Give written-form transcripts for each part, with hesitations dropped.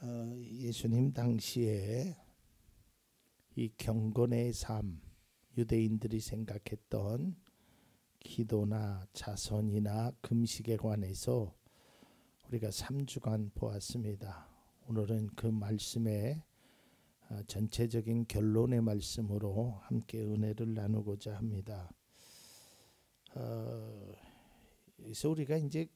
예수님 당시에 이 경건의 삶, 유대인들이 생각했던 기도나 자선이나 금식에 관해서 우리가 3주간 보았습니다. 오늘은 그 말씀의 전체적인 결론의 말씀으로 함께 은혜를 나누고자 합니다. 그래서 우리가 이제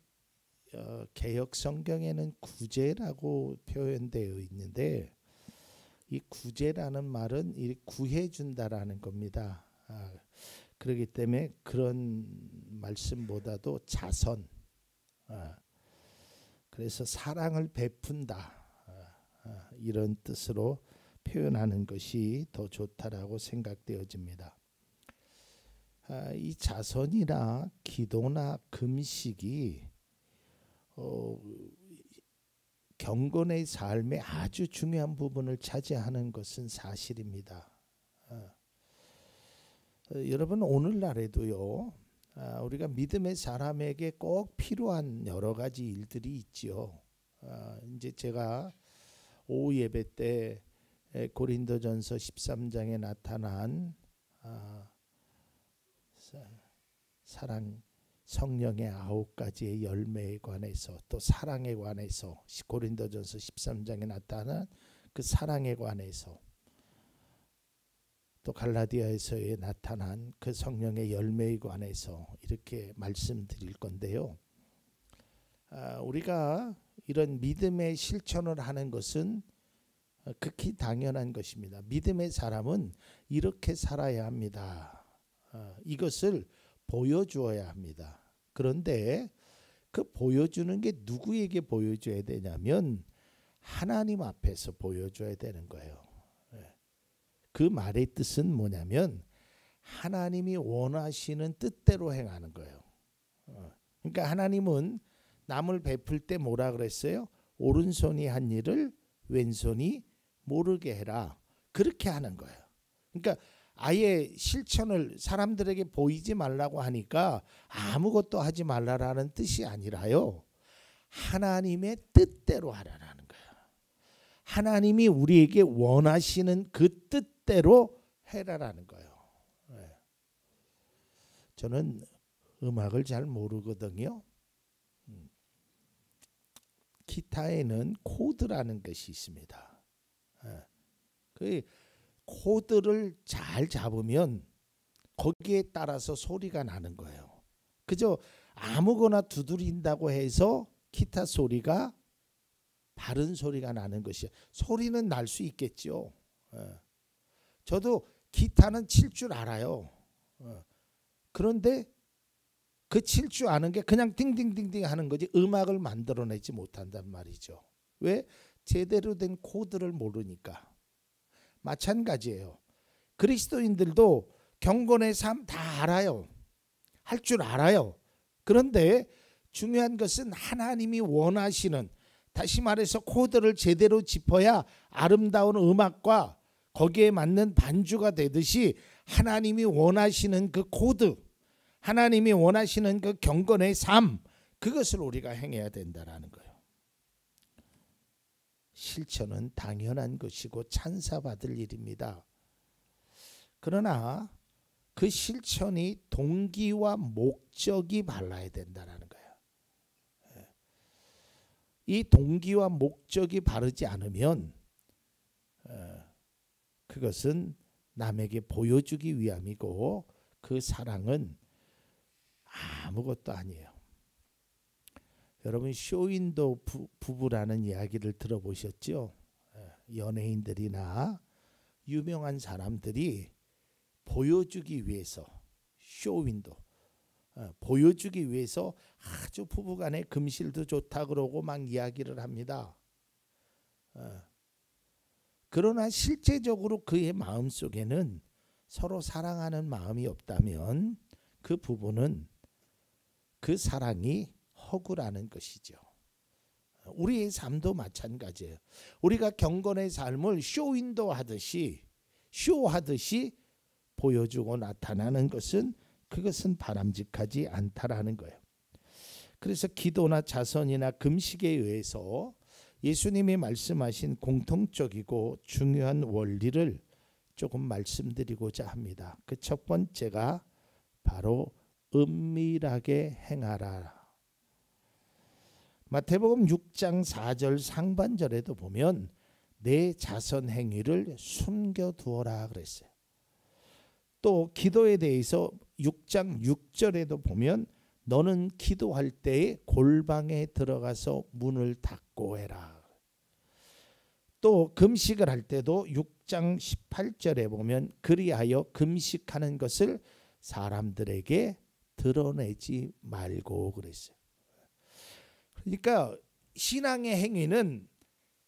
개역 성경에는 구제라고 표현되어 있는데 이 구제라는 말은 구해 준다라는 겁니다. 그렇기 때문에 그런 말씀보다도 자선, 그래서 사랑을 베푼다, 이런 뜻으로 표현하는 것이 더 좋다라고 생각되어집니다. 이 자선이나 기도나 금식이 경건의 삶의 아주 중요한 부분을 차지하는 것은 사실입니다. 여러분, 오늘날에도요, 우리가 믿음의 사람에게 꼭 필요한 여러 가지 일들이 있지요. 이제 제가 오후 예배 때 고린도전서 13장에 나타난 사랑, 성령의 9가지의 열매에 관해서, 또 사랑에 관해서, 고린도전서 13장에 나타난 그 사랑에 관해서, 또 갈라디아에서에 나타난 그 성령의 열매에 관해서 이렇게 말씀드릴 건데요. 우리가 이런 믿음의 실천을 하는 것은 극히 당연한 것입니다. 믿음의 사람은 이렇게 살아야 합니다. 이것을 보여주어야 합니다. 그런데 그 보여주는 게 누구에게 보여줘야 되냐면 하나님 앞에서 보여줘야 되는 거예요. 그 말의 뜻은 뭐냐면 하나님이 원하시는 뜻대로 행하는 거예요. 그러니까 하나님은 남을 베풀 때 뭐라 그랬어요? 오른손이 한 일을 왼손이 모르게 해라. 그렇게 하는 거예요. 그러니까 아예 실천을 사람들에게 보이지 말라고 하니까 아무것도 하지 말라라는 뜻이 아니라요, 하나님의 뜻대로 하라라는 거예요. 하나님이 우리에게 원하시는 그 뜻대로 해라라는 거예요. 저는 음악을 잘 모르거든요. 기타에는 코드라는 것이 있습니다. 그 코드를 잘 잡으면 거기에 따라서 소리가 나는 거예요. 그저 아무거나 두드린다고 해서 기타 소리가 바른 소리가 나는 것이에요. 소리는 날 수 있겠죠. 저도 기타는 칠 줄 알아요. 그런데 그 칠 줄 아는 게 그냥 띵띵띵띵 하는 거지 음악을 만들어내지 못한단 말이죠. 왜? 제대로 된 코드를 모르니까. 마찬가지예요. 그리스도인들도 경건의 삶 다 알아요. 할 줄 알아요. 그런데 중요한 것은 하나님이 원하시는, 다시 말해서 코드를 제대로 짚어야 아름다운 음악과 거기에 맞는 반주가 되듯이 하나님이 원하시는 그 코드, 하나님이 원하시는 그 경건의 삶, 그것을 우리가 행해야 된다라는 거예요. 실천은 당연한 것이고 찬사받을 일입니다. 그러나 그 실천이 동기와 목적이 발라야 된다는 거예요. 이 동기와 목적이 바르지 않으면 그것은 남에게 보여주기 위함이고 그 사랑은 아무것도 아니에요. 여러분, 쇼윈도 부부라는 이야기를 들어보셨죠? 연예인들이나 유명한 사람들이 보여주기 위해서, 쇼윈도 보여주기 위해서 아주 부부간의 금실도 좋다 그러고 막 이야기를 합니다. 그러나 실제적으로 그의 마음속에는 서로 사랑하는 마음이 없다면 그 부부는, 그 사랑이 허구라는 것이죠. 우리의 삶도 마찬가지예요. 우리가 경건의 삶을 쇼윈도 하듯이, 쇼하듯이 보여주고 나타나는 것은, 그것은 바람직하지 않다라는 거예요. 그래서 기도나 자선이나 금식에 의해서 예수님이 말씀하신 공통적이고 중요한 원리를 조금 말씀드리고자 합니다. 그 첫 번째가 바로 은밀하게 행하라. 마태복음 6장 4절 상반절에도 보면 내 자선 행위를 숨겨두어라 그랬어요. 또 기도에 대해서 6장 6절에도 보면 너는 기도할 때에 골방에 들어가서 문을 닫고 해라. 또 금식을 할 때도 6장 18절에 보면 그리하여 금식하는 것을 사람들에게 드러내지 말고 그랬어요. 그러니까 신앙의 행위는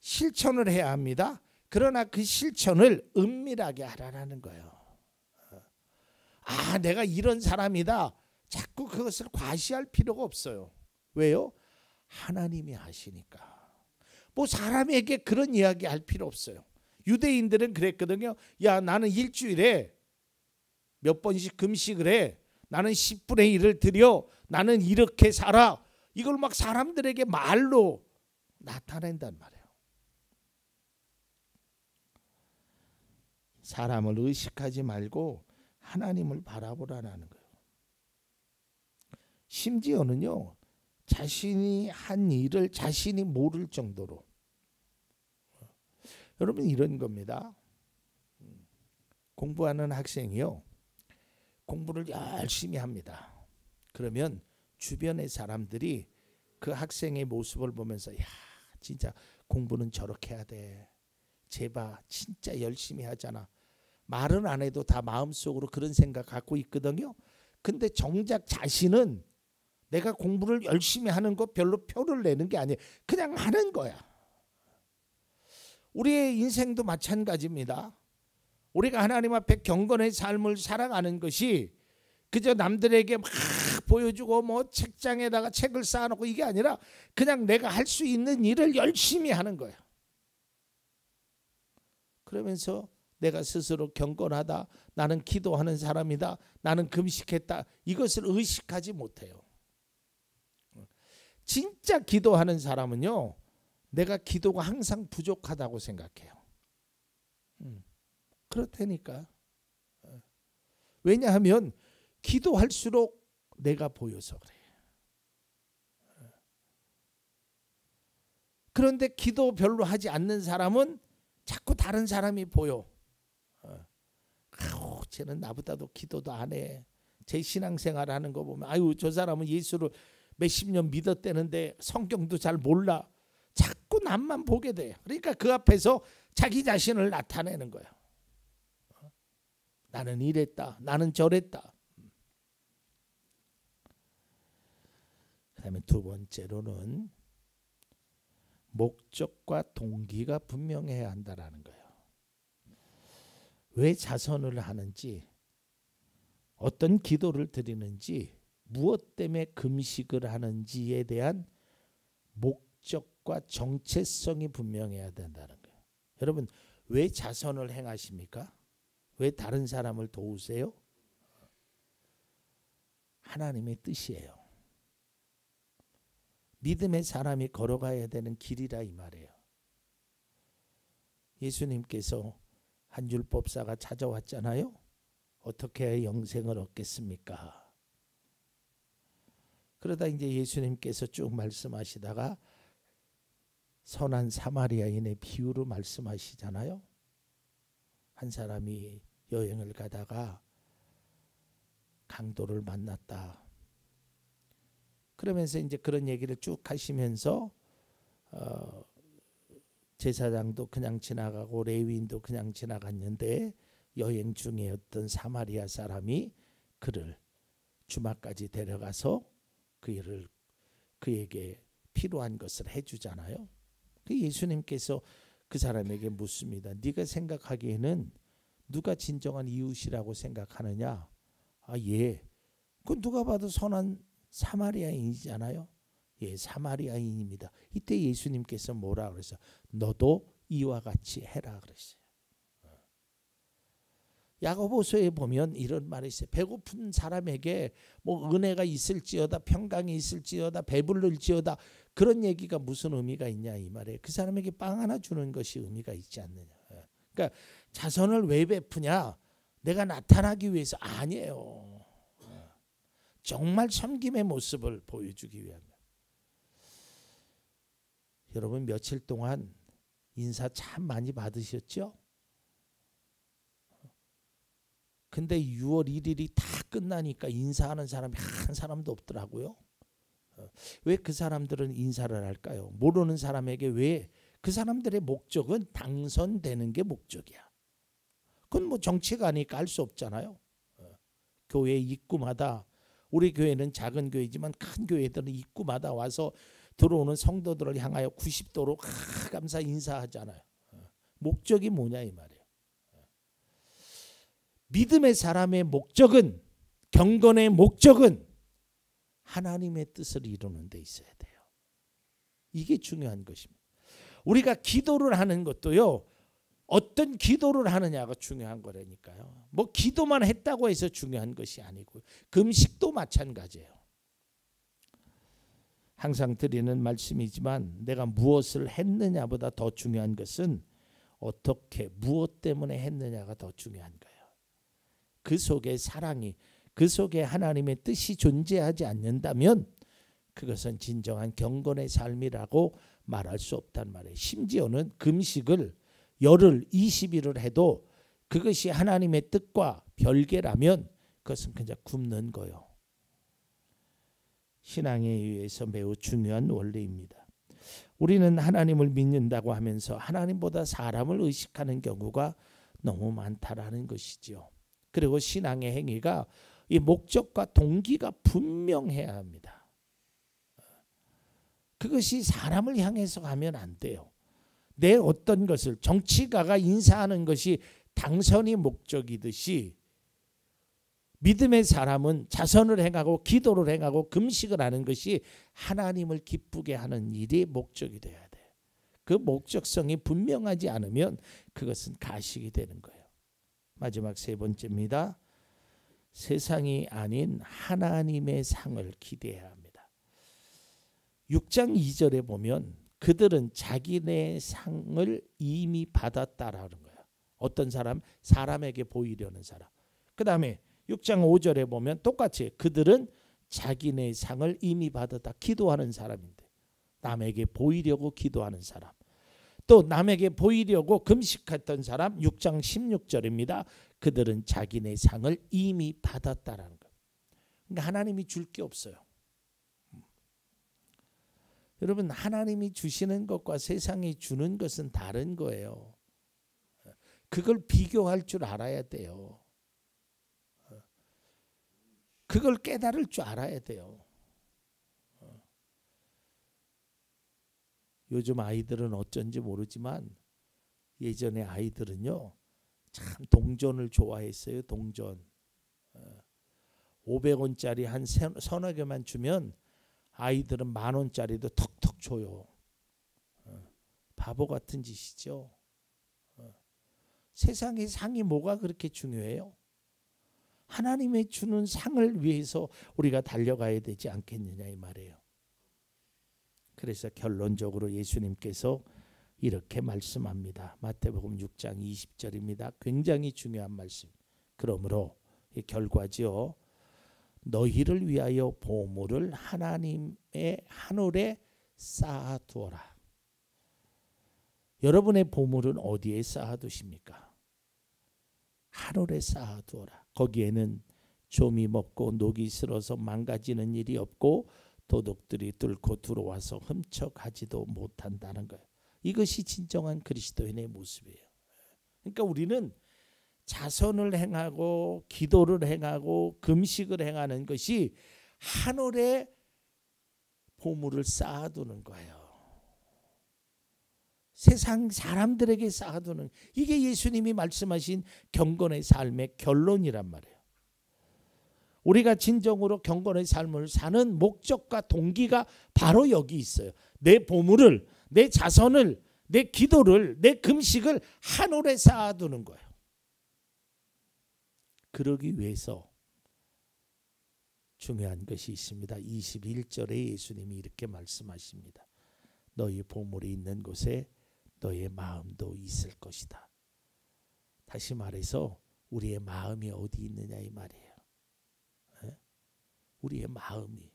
실천을 해야 합니다. 그러나 그 실천을 은밀하게 하라는 거예요. 아, 내가 이런 사람이다. 자꾸 그것을 과시할 필요가 없어요. 왜요? 하나님이 하시니까. 뭐 사람에게 그런 이야기 할 필요 없어요. 유대인들은 그랬거든요. 야, 나는 일주일에 몇 번씩 금식을 해. 나는 10분의 1을 드려. 나는 이렇게 살아. 이걸 막 사람들에게 말로 나타낸단 말이에요. 사람을 의식하지 말고 하나님을 바라보라는 거예요. 심지어는요, 자신이 한 일을 자신이 모를 정도로. 여러분, 이런 겁니다. 공부하는 학생이요, 공부를 열심히 합니다. 그러면 주변의 사람들이 그 학생의 모습을 보면서 야, 진짜 공부는 저렇게 해야 돼. 쟤봐, 진짜 열심히 하잖아. 말은 안 해도 다 마음속으로 그런 생각 갖고 있거든요. 근데 정작 자신은 내가 공부를 열심히 하는 거 별로 표를 내는 게 아니에요. 그냥 하는 거야. 우리의 인생도 마찬가지입니다. 우리가 하나님 앞에 경건의 삶을 살아가는 것이 그저 남들에게 막 보여주고 뭐 책장에다가 책을 쌓아놓고 이게 아니라 그냥 내가 할 수 있는 일을 열심히 하는 거야. 그러면서 내가 스스로 경건하다, 나는 기도하는 사람이다, 나는 금식했다, 이것을 의식하지 못해요. 진짜 기도하는 사람은요, 내가 기도가 항상 부족하다고 생각해요. 그렇다니까. 왜냐하면 기도할수록 내가 보여서 그래. 그런데 기도 별로 하지 않는 사람은 자꾸 다른 사람이 보여. 아우, 쟤는 나보다도 기도도 안 해. 제 신앙생활 하는 거 보면 아유, 저 사람은 예수를 몇십 년 믿었대는데 성경도 잘 몰라. 자꾸 남만 보게 돼. 그러니까 그 앞에서 자기 자신을 나타내는 거야. 나는 이랬다. 나는 저랬다. 그다음에 두 번째로는 목적과 동기가 분명해야 한다라는 거예요. 왜 자선을 하는지, 어떤 기도를 드리는지, 무엇 때문에 금식을 하는지에 대한 목적과 정체성이 분명해야 된다는 거예요. 여러분, 왜 자선을 행하십니까? 왜 다른 사람을 도우세요? 하나님의 뜻이에요. 믿음의 사람이 걸어가야 되는 길이라 이 말이에요. 예수님께서 한 율법사가 찾아왔잖아요. 어떻게 해야 영생을 얻겠습니까? 그러다 이제 예수님께서 쭉 말씀하시다가 선한 사마리아인의 비유로 말씀하시잖아요. 한 사람이 여행을 가다가 강도를 만났다. 그러면서 이제 그런 얘기를 쭉 하시면서 제사장도 그냥 지나가고 레위인도 그냥 지나갔는데 여행 중에 어떤 사마리아 사람이 그를 주막까지 데려가서 그에게 필요한 것을 해주잖아요. 그 예수님께서 그 사람에게 묻습니다. 네가 생각하기에는 누가 진정한 이웃이라고 생각하느냐? 아, 예. 그건 누가 봐도 선한 사마리아인이잖아요. 예, 사마리아인입니다. 이때 예수님께서 뭐라 그랬어요? 너도 이와 같이 해라 그랬어요. 야고보서에 보면 이런 말이 있어요. 배고픈 사람에게 뭐 은혜가 있을지어다, 평강이 있을지어다, 배부를지어다, 그런 얘기가 무슨 의미가 있냐 이 말이에요. 그 사람에게 빵 하나 주는 것이 의미가 있지 않느냐. 그러니까 자선을 왜 베푸냐? 내가 나타나기 위해서 아니에요. 정말 섬김의 모습을 보여주기 위함이에요. 여러분 며칠 동안 인사 참 많이 받으셨죠? 근데 6월 1일이 다 끝나니까 인사하는 사람이 한 사람도 없더라고요. 왜 그 사람들은 인사를 할까요? 모르는 사람에게 왜? 그 사람들의 목적은 당선되는 게 목적이야. 그건 뭐 정치가 아니니까 할 수 없잖아요. 교회 입구마다, 우리 교회는 작은 교회지만 큰 교회들은 입구마다 와서 들어오는 성도들을 향하여 90도로 감사 인사하잖아요. 목적이 뭐냐 이 말이에요. 믿음의 사람의 목적은, 경건의 목적은 하나님의 뜻을 이루는 데 있어야 돼요. 이게 중요한 것입니다. 우리가 기도를 하는 것도요, 어떤 기도를 하느냐가 중요한 거라니까요. 뭐 기도만 했다고 해서 중요한 것이 아니고, 금식도 마찬가지예요. 항상 드리는 말씀이지만 내가 무엇을 했느냐보다 더 중요한 것은 어떻게, 무엇 때문에 했느냐가 더 중요한 거예요. 그 속에 사랑이, 그 속에 하나님의 뜻이 존재하지 않는다면 그것은 진정한 경건의 삶이라고 말할 수 없단 말이에요. 심지어는 금식을 열흘 20일을 해도 그것이 하나님의 뜻과 별개라면 그것은 그냥 굶는 거예요. 신앙에 의해서 매우 중요한 원리입니다. 우리는 하나님을 믿는다고 하면서 하나님보다 사람을 의식하는 경우가 너무 많다라는 것이지요. 그리고 신앙의 행위가 이 목적과 동기가 분명해야 합니다. 그것이 사람을 향해서 가면 안 돼요. 내 어떤 것을, 정치가가 인사하는 것이 당선이 목적이듯이 믿음의 사람은 자선을 행하고 기도를 행하고 금식을 하는 것이 하나님을 기쁘게 하는 일이 목적이 돼야 돼요. 그 목적성이 분명하지 않으면 그것은 가식이 되는 거예요. 마지막 세 번째입니다. 세상이 아닌 하나님의 상을 기대해야 합니다. 6장 2절에 보면 그들은 자기네 상을 이미 받았다라는 거예요. 어떤 사람? 사람에게 보이려는 사람. 그 다음에 6장 5절에 보면 똑같이 그들은 자기네 상을 이미 받았다. 기도하는 사람인데, 남에게 보이려고 기도하는 사람. 또 남에게 보이려고 금식했던 사람, 6장 16절입니다. 그들은 자기네 상을 이미 받았다라는 거예요. 그러니까 하나님이 줄 게 없어요. 여러분, 하나님이 주시는 것과 세상이 주는 것은 다른 거예요. 그걸 비교할 줄 알아야 돼요. 그걸 깨달을 줄 알아야 돼요. 요즘 아이들은 어쩐지 모르지만 예전에 아이들은요, 참 동전을 좋아했어요. 동전. 500원짜리 한 서너 개만 주면 아이들은 10,000원짜리도 턱턱 줘요. 바보 같은 짓이죠. 세상의 상이 뭐가 그렇게 중요해요? 하나님의 주는 상을 위해서 우리가 달려가야 되지 않겠느냐 이 말이에요. 그래서 결론적으로 예수님께서 이렇게 말씀합니다. 마태복음 6장 20절입니다. 굉장히 중요한 말씀. 그러므로 이 결과지요. 너희를 위하여 보물을 하나님의 하늘에 쌓아두어라. 여러분의 보물은 어디에 쌓아두십니까? 하늘에 쌓아두어라. 거기에는 좀이 먹고 녹이 슬어서 망가지는 일이 없고 도둑들이 뚫고 들어와서 훔쳐가지도 못한다는 거예요. 이것이 진정한 그리스도인의 모습이에요. 그러니까 우리는 자선을 행하고 기도를 행하고 금식을 행하는 것이 하늘에 보물을 쌓아두는 거예요. 세상 사람들에게 쌓아두는, 이게 예수님이 말씀하신 경건의 삶의 결론이란 말이에요. 우리가 진정으로 경건의 삶을 사는 목적과 동기가 바로 여기 있어요. 내 보물을, 내 자선을, 내 기도를, 내 금식을 하늘에 쌓아두는 거예요. 그러기 위해서 중요한 것이 있습니다. 21절에 예수님이 이렇게 말씀하십니다. 너희 보물이 있는 곳에 너의 마음도 있을 것이다. 다시 말해서 우리의 마음이 어디 있느냐 이 말이에요. 우리의 마음이.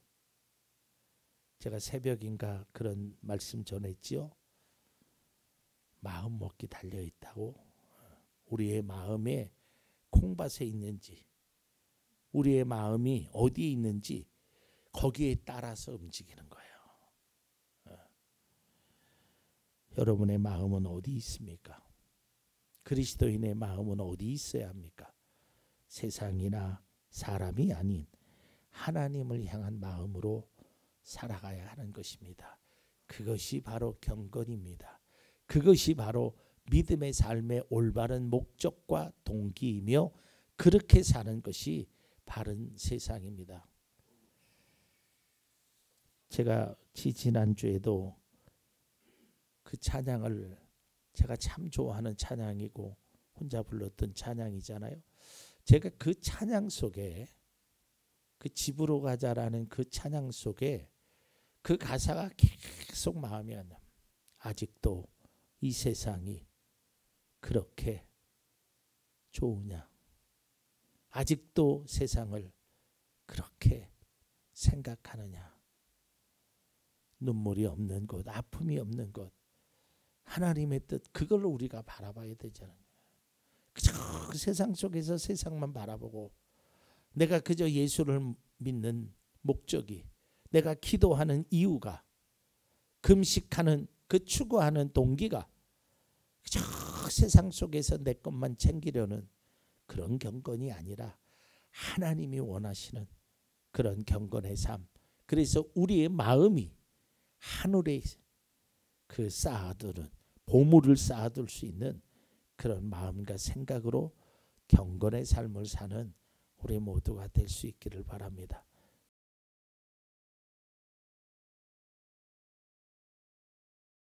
제가 새벽인가 그런 말씀 전했지요. 마음 먹기 달려있다고. 우리의 마음에 콩밭에 있는지, 우리의 마음이 어디에 있는지 거기에 따라서 움직이는 거예요. 여러분의 마음은 어디 있습니까? 그리스도인의 마음은 어디 있어야 합니까? 세상이나 사람이 아닌 하나님을 향한 마음으로 살아가야 하는 것입니다. 그것이 바로 경건입니다. 그것이 바로 믿음의 삶의 올바른 목적과 동기이며 그렇게 사는 것이 바른 세상입니다. 제가 지난주에도 그 찬양을 제가 참 좋아하는 찬양이고 혼자 불렀던 찬양이잖아요. 제가 그 찬양 속에 그 집으로 가자라는 그 찬양 속에 그 가사가 계속 마음에 안 나. 아직도 이 세상이 그렇게 좋으냐? 아직도 세상을 그렇게 생각하느냐? 눈물이 없는 곳, 아픔이 없는 곳, 하나님의 뜻, 그걸로 우리가 바라봐야 되잖아요. 그저 그 세상 속에서 세상만 바라보고 내가 그저 예수를 믿는 목적이, 내가 기도하는 이유가, 금식하는 그 추구하는 동기가 그저 세상 속에서 내 것만 챙기려는 그런 경건이 아니라 하나님이 원하시는 그런 경건의 삶. 그래서 우리의 마음이 하늘에 그 쌓아두는 보물을 쌓아둘 수 있는 그런 마음과 생각으로 경건의 삶을 사는 우리 모두가 될 수 있기를 바랍니다.